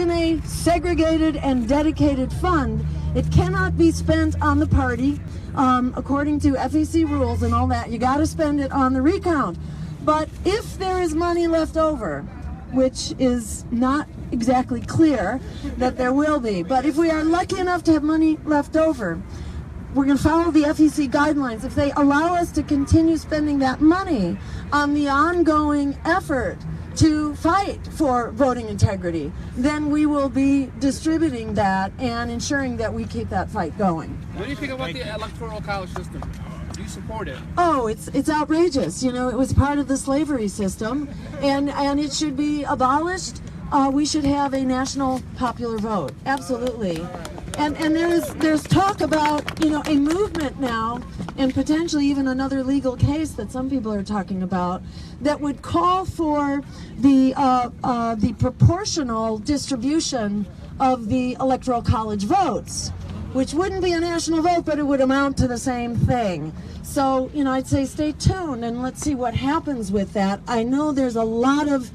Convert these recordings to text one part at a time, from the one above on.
in a segregated and dedicated fund. It cannot be spent on the party. According to FEC rules and all that, you got to spend it on the recount. But if there is money left over, which is not exactly clear that there will be, but if we are lucky enough to have money left over, we're going to follow the FEC guidelines. If they allow us to continue spending that money on the ongoing effort to fight for voting integrity, then we will be distributing that and ensuring that we keep that fight going. What do you think about the electoral college system? Do you support it? Oh, it's outrageous. You know, it was part of the slavery system, and it should be abolished. We should have a national popular vote. Absolutely. And there's talk about, you know, a movement now, and potentially even another legal case that some people are talking about, that would call for the proportional distribution of the electoral college votes, which wouldn't be a national vote, but it would amount to the same thing. So, you know, I'd say stay tuned and let's see what happens with that. I know there's a lot of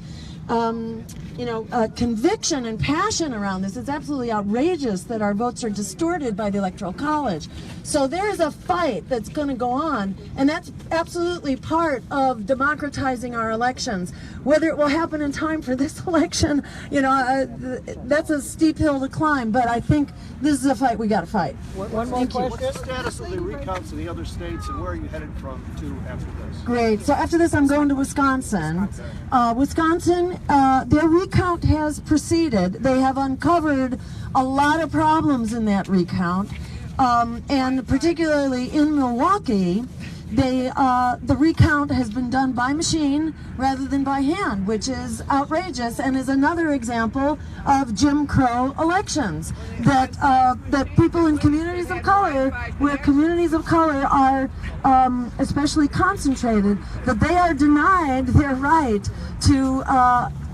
conviction and passion around this. It's absolutely outrageous that our votes are distorted by the Electoral College. So there is a fight that's going to go on, and that's absolutely part of democratizing our elections. Whether it will happen in time for this election, you know, that's a steep hill to climb, but I think this is a fight we got to fight. One more question. What's the status of the recounts in the other states, and where are you headed to after this? Great. So after this, I'm going to Wisconsin. Their recount has proceeded. They have uncovered a lot of problems in that recount, and particularly in Milwaukee, the recount has been done by machine rather than by hand, which is outrageous and is another example of Jim Crow elections, that people in communities of color, where communities of color are especially concentrated, that they are denied their right to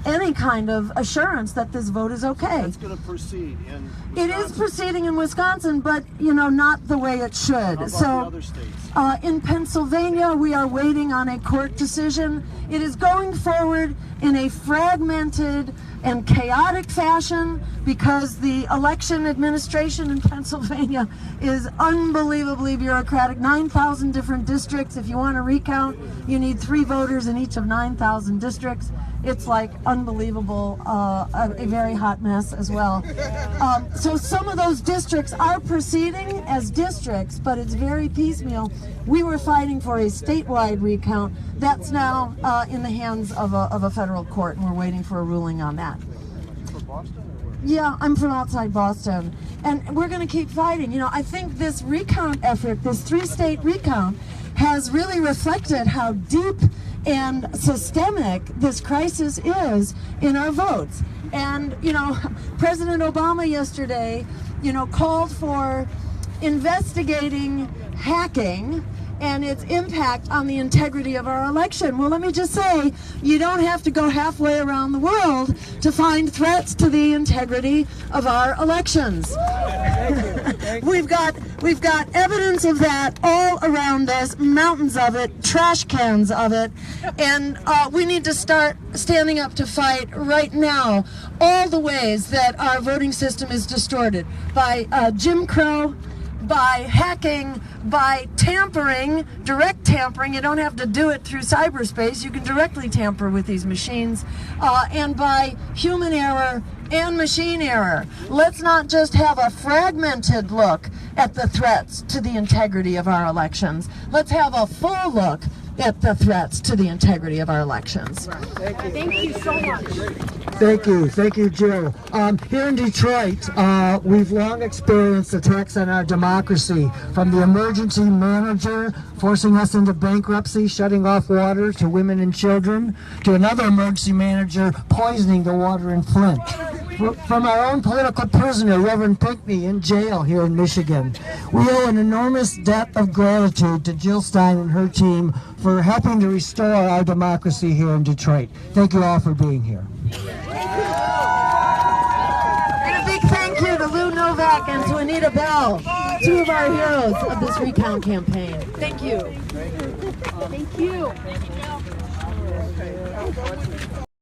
any kind of assurance that this vote is okay. That's going to proceed in Wisconsin. It is proceeding in Wisconsin, but you know, not the way it should. How about the other states? In Pennsylvania, we are waiting on a court decision. It is going forward in a fragmented and chaotic fashion because the election administration in Pennsylvania is unbelievably bureaucratic. 9,000 different districts. If you want to recount, you need 3 voters in each of 9,000 districts. It's like unbelievable, a very hot mess as well. So some of those districts are proceeding as districts, but it's very piecemeal. We were fighting for a statewide recount. That's now in the hands of a federal court, and we're waiting for a ruling on that. From Boston? Or where? Yeah, I'm from outside Boston, and we're going to keep fighting. You know, I think this recount effort, this 3-state recount, has really reflected how deep and systemic this crisis is in our votes. And, you know, President Obama yesterday, you know, called for investigating hacking and its impact on the integrity of our election. Well, let me just say, you don't have to go halfway around the world to find threats to the integrity of our elections. Thank you. We've got evidence of that all around us, mountains of it, trash cans of it, and we need to start standing up to fight right now all the ways that our voting system is distorted by Jim Crow, by hacking, by tampering, direct tampering. You don't have to do it through cyberspace. You can directly tamper with these machines, and by human error and machine error. Let's not just have a fragmented look at the threats to the integrity of our elections. Let's have a full look at the threats to the integrity of our elections. Thank you. Thank you so much. Thank you, Jill. Here in Detroit, we've long experienced attacks on our democracy, from the emergency manager forcing us into bankruptcy, shutting off water to women and children, to another emergency manager poisoning the water in Flint. From our own political prisoner, Reverend Pinckney, in jail here in Michigan. We owe an enormous debt of gratitude to Jill Stein and her team for helping to restore our democracy here in Detroit. Thank you all for being here. And a big thank you to Lou Novak and to Anita Bell, 2 of our heroes of this recount campaign. Thank you. Thank you.